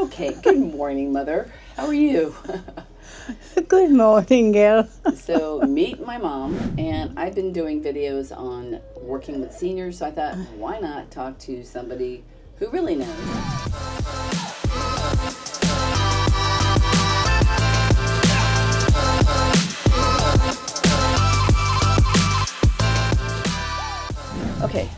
Okay, good morning, Mother. How are you? Good morning, Gail. So, meet my mom, and I've been doing videos on working with seniors, so I thought, why not talk to somebody who really knows? Okay,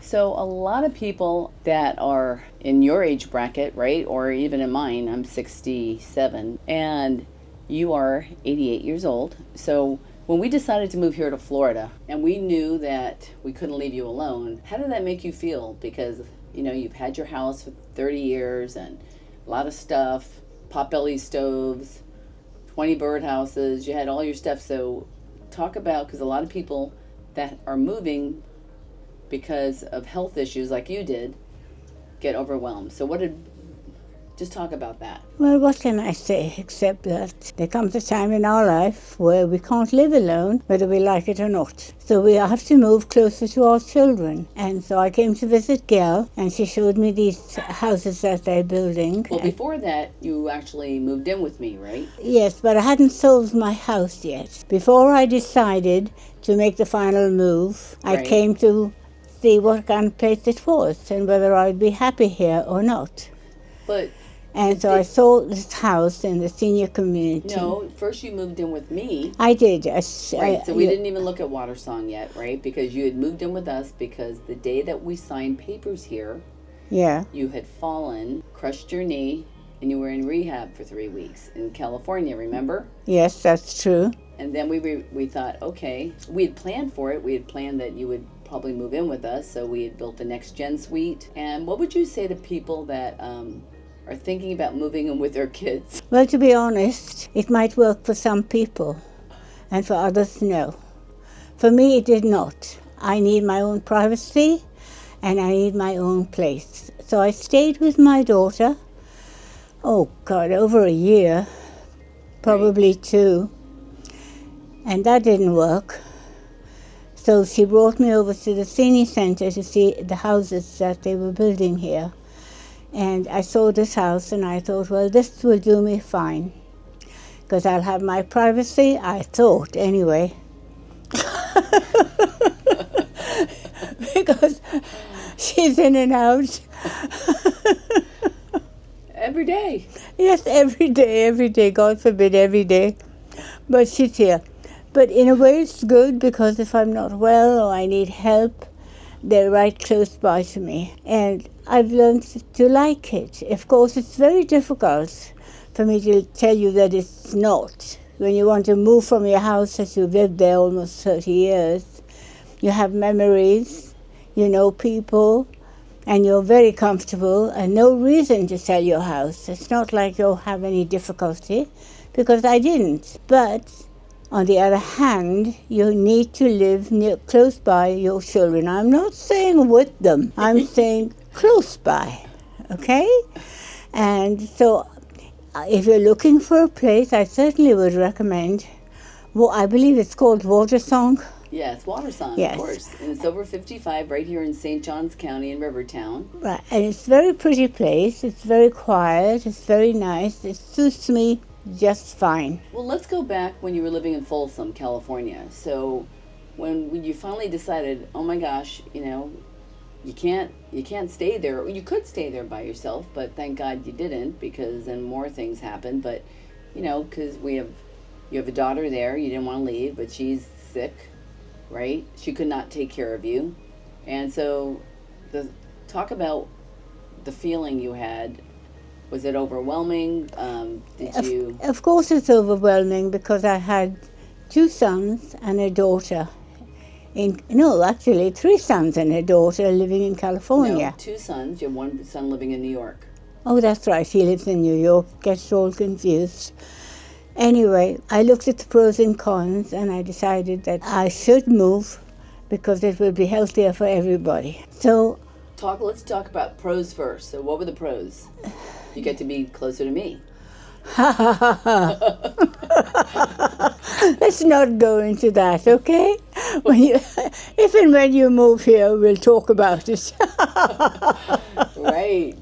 so a lot of people that are in your age bracket, right, or even in mine, I'm 67, and you are 88 years old. So when we decided to move here to Florida, and we knew that we couldn't leave you alone, how did that make you feel? Because, you know, you've had your house for 30 years and a lot of stuff, potbelly stoves, 20 birdhouses, you had all your stuff. So talk about, because a lot of people that are moving because of health issues like you did get overwhelmed. So just talk about that. Well, what can I say except that there comes a time in our life where we can't live alone, whether we like it or not. So we have to move closer to our children. And so I came to visit Gail, and she showed me these houses that they're building. Well, before that, you actually moved in with me, right? Yes, but I hadn't sold my house yet. Before I decided to make the final move, I Right. came to see what kind of place it was and whether I'd be happy here or not. But And so I sold this house in the senior community. no, first you moved in with me. I did. Right, so we didn't even look at Watersong yet, right? Because you had moved in with us because the day that we signed papers here, Yeah. you had fallen, crushed your knee, and you were in rehab for 3 weeks in California, remember? Yes, that's true. And then we thought, okay, we had planned for it. We had planned that you would probably move in with us, so we had built the next gen suite. And what would you say to people that are thinking about moving in with their kids? Well, to be honest, it might work for some people, and for others, no. For me, it did not. I need my own privacy, and I need my own place. So I stayed with my daughter, oh God, over a year, probably two, and that didn't work. So she brought me over to the senior center to see the houses that they were building here. And I saw this house and I thought, well, this will do me fine, because I'll have my privacy, I thought, anyway. Because she's in and out. Every day. Yes, every day, God forbid, every day. But she's here. But in a way it's good, because if I'm not well or I need help, they're right close by to me. And I've learned to like it. Of course, it's very difficult for me to tell you that it's not. When you want to move from your house as you've lived there almost 30 years, you have memories, you know people, and you're very comfortable, and no reason to sell your house. It's not like you'll have any difficulty, because I didn't. But on the other hand, you need to live close by your children. I'm not saying with them, I'm saying close by, okay? And so if you're looking for a place, I certainly would recommend, well, I believe it's called Watersong. Yes, Watersong, Yes. of course. And it's over 55 right here in St. Johns County in Rivertown. Right, and it's a very pretty place. It's very quiet. It's very nice. It suits me just fine. Well, let's go back when you were living in Folsom, California. So when you finally decided, oh my gosh, you know, you can't stay there. You could stay there by yourself, but thank God you didn't, because then more things happened. But, you know, because you have a daughter there, you didn't want to leave, but she's sick, right? She could not take care of you. And so talk about the feeling you had. Was it overwhelming? Of course it's overwhelming, because I had 2 sons and a daughter. Actually 3 sons and a daughter living in California. No, 2 sons. You have 1 son living in New York. Oh, that's right. He lives in New York. Gets all confused. Anyway, I looked at the pros and cons, and I decided that I should move, because it will be healthier for everybody. So Let's talk about pros first. So what were the pros? You get to be closer to me. Let's not go into that, okay? If and when you move here, we'll talk about it. Right.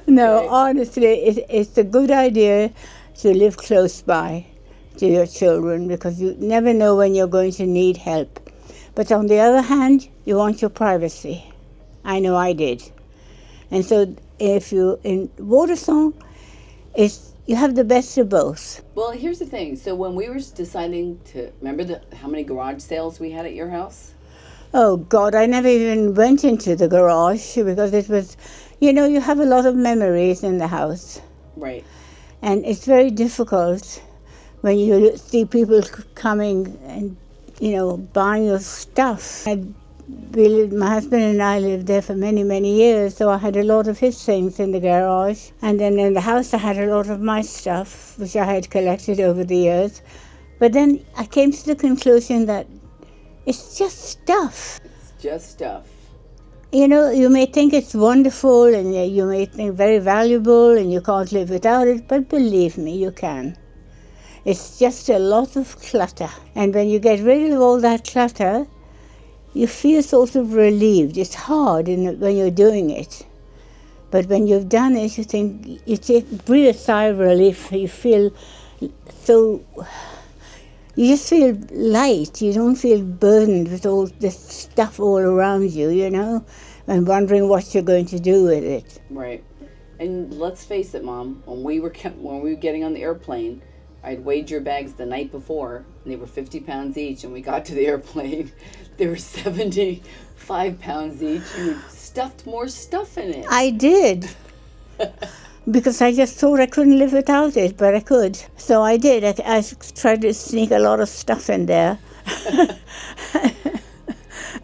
No, Right. honestly, it's a good idea to live close by to your children because you never know when you're going to need help. But on the other hand, you want your privacy. I know I did. And so if you in Watersong, it's you have the best of both. Well, here's the thing. So when we were deciding to remember how many garage sales we had at your house? Oh God, I never even went into the garage because it was, you have a lot of memories in the house. Right. And it's very difficult when you see people coming and, buying your stuff. My husband and I lived there for many, many years, so I had a lot of his things in the garage. And then in the house, I had a lot of my stuff, which I had collected over the years. But then I came to the conclusion that it's just stuff. It's just stuff. You may think it's wonderful and you may think very valuable and you can't live without it, but believe me, you can. It's just a lot of clutter. And when you get rid of all that clutter, you feel sort of relieved. It's hard when you're doing it. But when you've done it, breathe a sigh of relief. You feel so... You just feel light. You don't feel burdened with all this stuff all around you, and wondering what you're going to do with it. Right. And let's face it, Mom, when we were getting on the airplane, I'd weighed your bags the night before, and they were 50 pounds each, and we got to the airplane, they were 75 pounds each. You stuffed more stuff in it. I did. Because I just thought I couldn't live without it, but I could. So I did. I tried to sneak a lot of stuff in there.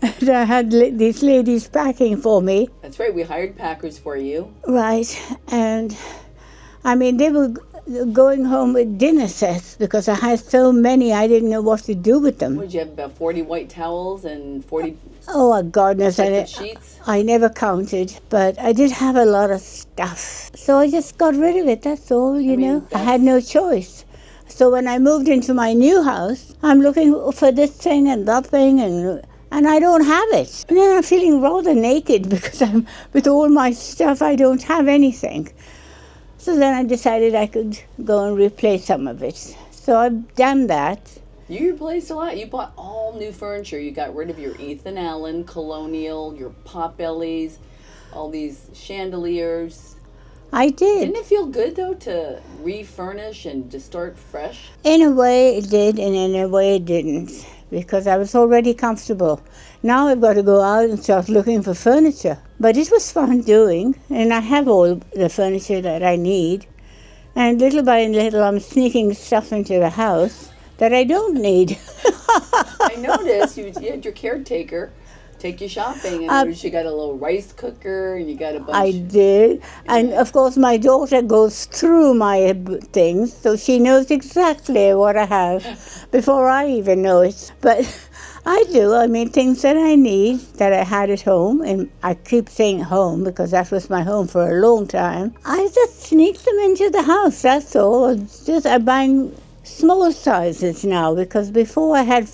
And I had these ladies packing for me. That's right. We hired packers for you. Right. And, they were going home with dinner sets because I had so many I didn't know what to do with them. What, did you have about 40 white towels and 40 God knows. sets of sheets? I never counted, but I did have a lot of stuff. So I just got rid of it, that's all, I had no choice. So when I moved into my new house, I'm looking for this thing and that thing, and I don't have it. And then I'm feeling rather naked because with all my stuff, I don't have anything. So then I decided I could go and replace some of it. So I've done that. You replaced a lot. You bought all new furniture. You got rid of your Ethan Allen colonial, your potbellies, all these chandeliers. I did. Didn't it feel good, though, to refurnish and to start fresh? In a way it did, and in a way it didn't, because I was already comfortable. Now I've got to go out and start looking for furniture. But it was fun doing, and I have all the furniture that I need. And little by little I'm sneaking stuff into the house that I don't need. I noticed you had your caretaker take you shopping, and I noticed you got a little rice cooker and you got a bunch. I did. And of course my daughter goes through my things, so she knows exactly what I have before I even know it. But I do. Things that I need that I had at home, and I keep saying home because that was my home for a long time. I just sneak them into the house, that's all. I'm buying small sizes now because before I had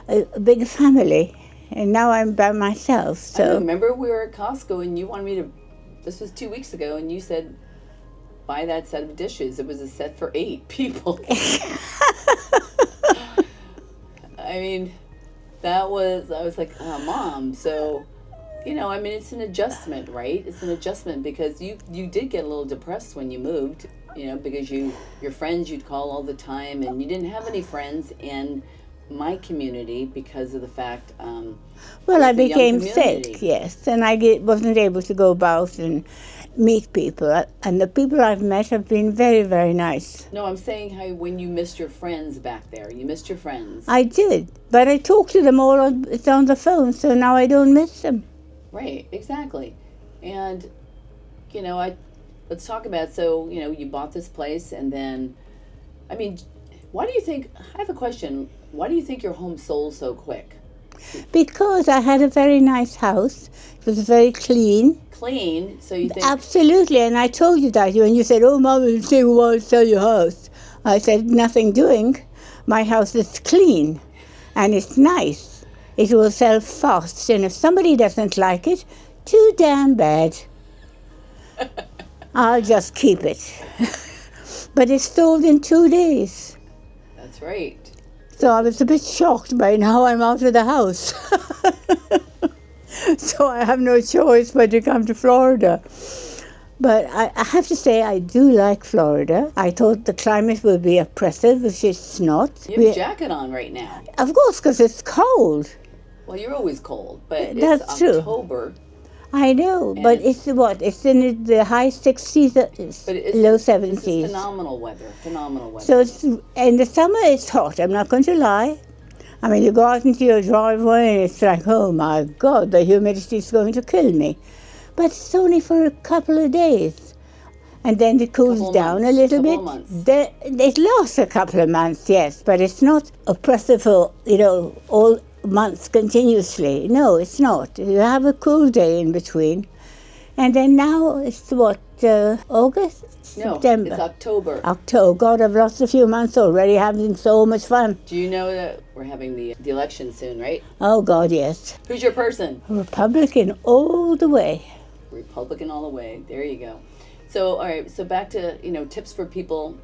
a big family. And now I'm by myself, so... I remember we were at Costco and you wanted me to... This was 2 weeks ago, and you said, buy that set of dishes. It was a set for 8 people. I was like, oh, Mom. So, it's an adjustment, right? It's an adjustment because you did get a little depressed when you moved, because your friends you'd call all the time, and you didn't have any friends in my community because of the fact I became sick, yes, and I wasn't able to go about and meet people, and the people I've met have been very, very nice. No, I'm saying how when you missed your friends back there, you missed your friends. I did, but I talked to them all on the phone, so now I don't miss them. Right, exactly. And let's talk about, so you bought this place, and then why do you think, I have a question, why do you think your home sold so quick? Because I had a very nice house. It was very clean. Clean? So you think... Absolutely, and I told you that when you said, oh, Mom, it'll take a while to sell your house. I said, nothing doing. My house is clean, and it's nice. It will sell fast, and if somebody doesn't like it, too damn bad. I'll just keep it. But it's sold in 2 days. That's right. So I was a bit shocked by now I'm out of the house. So I have no choice but to come to Florida. But I have to say, I do like Florida. I thought the climate would be oppressive, which it's not. You have a jacket on right now. Of course, because it's cold. Well, you're always cold, but That's it's true. October. I know, And but it's what? It's in the high 60s, But it's, low this 70s. is phenomenal weather. Phenomenal weather. So it's, in the summer it's hot, I'm not going to lie. I mean, you go out into your driveway and it's like, oh my God, the humidity is going to kill me. But it's only for a couple of days. And then it cools down a little bit. It lasts a couple of months, yes, but it's not oppressive for, all months continuously. No, it's not. You have a cool day in between. And then now it's what, August? No, September. it's October. October. God, I've lost a few months already, having so much fun. Do you know that we're having the election soon, right? Oh, God, yes. Who's your person? Republican all the way. Republican all the way. There you go. So, all right. So back to, tips for people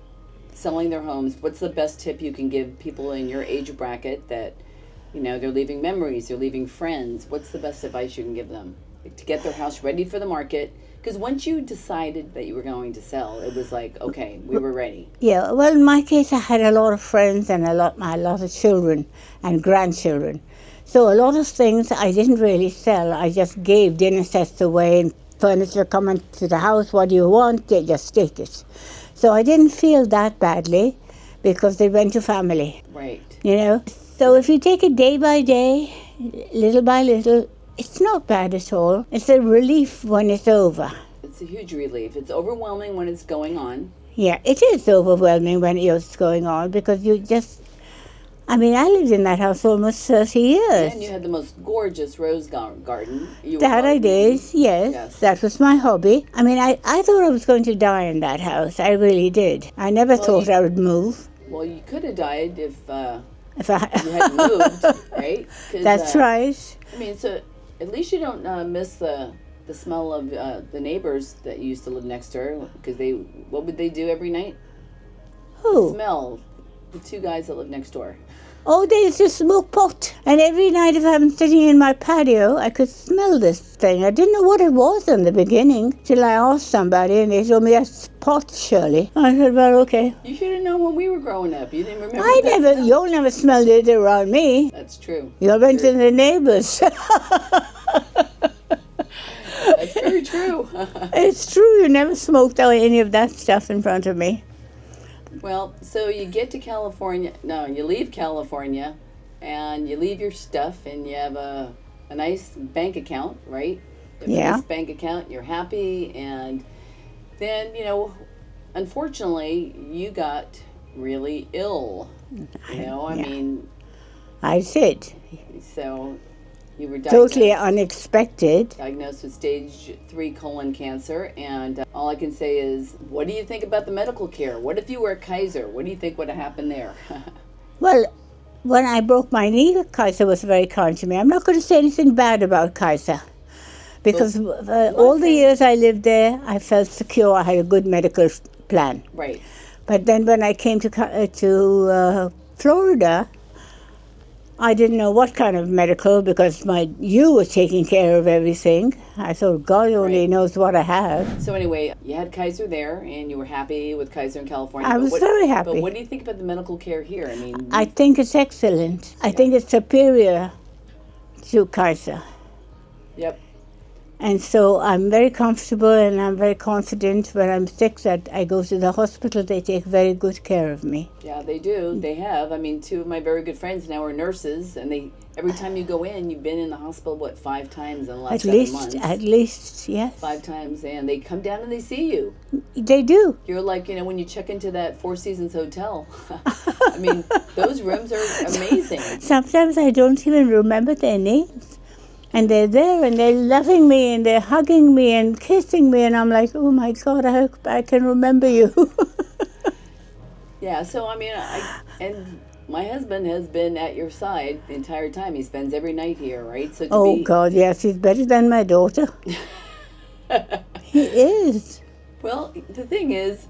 selling their homes. What's the best tip you can give people in your age bracket that, they're leaving memories, they're leaving friends? What's the best advice you can give them to get their house ready for the market? Because once you decided that you were going to sell, it was like, okay, we were ready. Yeah, well, in my case, I had a lot of friends and a lot of children and grandchildren. So a lot of things I didn't really sell. I just gave dinner sets away and furniture coming to the house. What do you want? They just take it. So I didn't feel that badly because they went to family. Right. So if you take it day by day, little by little, it's not bad at all. It's a relief when it's over. It's a huge relief. It's overwhelming when it's going on. Yeah, it is overwhelming when it's going on because I lived in that house almost 30 years. And you had the most gorgeous rose garden. That I did, yes. That was my hobby. I thought I was going to die in that house. I really did. I never thought I would move. Well, you could have died if you hadn't moved, right? That's right. So at least you don't miss the smell of the neighbors that used to live next door, because what would they do every night? Who? The smell. The two guys that live next door. Oh, they used to smoke pot. And every night if I'm sitting in my patio, I could smell this thing. I didn't know what it was in the beginning till I asked somebody and they told me that's pot, Shirley. I said, well, okay. You should have known when we were growing up. You didn't remember You'll never smelled it around me. That's true. You went to the neighbors. That's very true. It's true. You never smoked any of that stuff in front of me. Well, so you get to California. No, you leave California, and you leave your stuff, and you have a nice bank account, right? You have a nice bank account. You're happy, and then unfortunately, you got really ill. I did. So you were totally unexpected. Diagnosed with stage 3 colon cancer, and all I can say is, what do you think about the medical care? What if you were at Kaiser? What do you think would have happened there? Well, when I broke my knee, Kaiser was very kind to me. I'm not going to say anything bad about Kaiser, because all the years I lived there, I felt secure. I had a good medical plan. Right. But then when I came to Florida, I didn't know what kind of medical, because you were taking care of everything. I thought, God only knows what I have. So anyway, you had Kaiser there, and you were happy with Kaiser in California. I was very happy. But what do you think about the medical care here? I think it's excellent. I think it's superior to Kaiser. Yep. And so I'm very comfortable and I'm very confident when I'm sick that I go to the hospital. They take very good care of me. Yeah, they do. They have. Two of my very good friends now are nurses, and every time you go in, you've been in the hospital, 5 times in the last 7 months? At least, yes. 5 times, and they come down and they see you. They do. You're like, when you check into that Four Seasons hotel. Those rooms are amazing. Sometimes I don't even remember their names. And they're there, and they're loving me, and they're hugging me and kissing me, and I'm like, oh my God, I hope I can remember you. Yeah, so and my husband has been at your side the entire time. He spends every night here, right? So God, yes, he's better than my daughter. He is. Well, the thing is,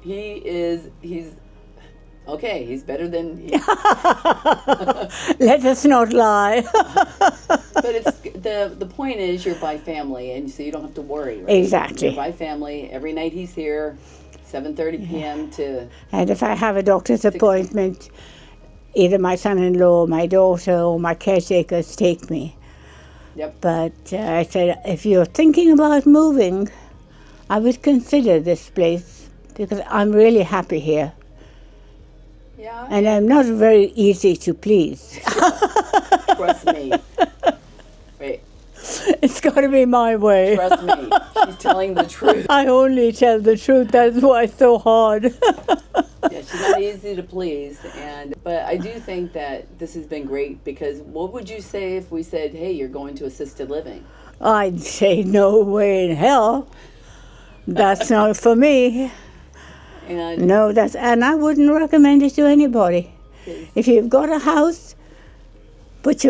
he's okay. He's better than. Let us not lie. But it's the point is you're by family, and so you don't have to worry. Right? Exactly. You're by family. Every night he's here, 7:30 p.m. to. And if I have a doctor's appointment, either my son-in-law, my daughter, or my caretakers take me. Yep. But I said, if you're thinking about moving, I would consider this place because I'm really happy here. Yeah. And I'm not very easy to please. Trust me. Wait. It's got to be my way. Trust me. She's telling the truth. I only tell the truth. That's why it's so hard. Yeah, she's not easy to please, but I do think that this has been great because what would you say if we said, "Hey, you're going to assisted living"? I'd say no way in hell. That's not for me. And No, and I wouldn't recommend it to anybody. If you've got a house,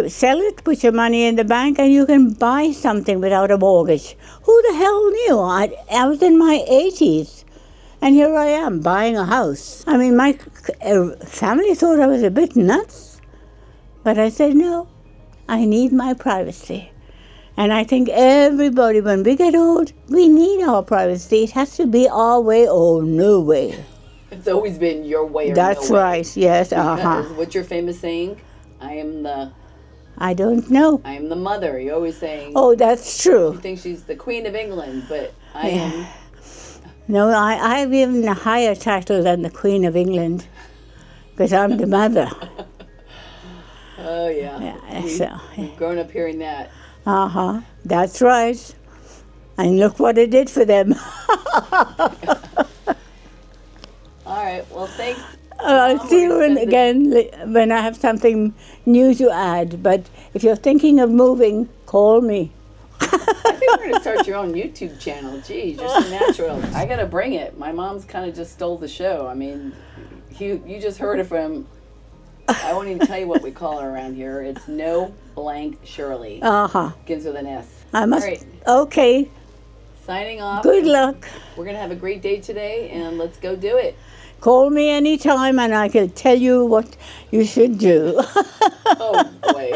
sell it, put your money in the bank, and you can buy something without a mortgage. Who the hell knew? I was in my 80s, and here I am buying a house. I mean, my family thought I was a bit nuts, but I said, no, I need my privacy. And I think everybody, when we get old, we need our privacy. It has to be our way or no way. it's always been your way or That's no way. right, yes, Because what's your famous saying? I am the mother. You're always saying. Oh, that's true. You think she's the Queen of England, but I am. No, I have even a higher title than the Queen of England, because I'm the mother. Oh yeah. We've grown up hearing that. That's right. And look what it did for them. All right. Well, thanks. I'll see you again when I have something new to add. But if you're thinking of moving, call me. I think we're going to start your own YouTube channel. Geez, you're so natural. I got to bring it. My mom's kind of just stole the show. I mean, you just heard it from. I won't even tell you what we call her around here. It's No Blank Shirley. Begins with an S. I must. All right. Okay. Signing off. Good luck. We're going to have a great day today, and let's go do it. Call me anytime, and I can tell you what you should do. Oh, boy.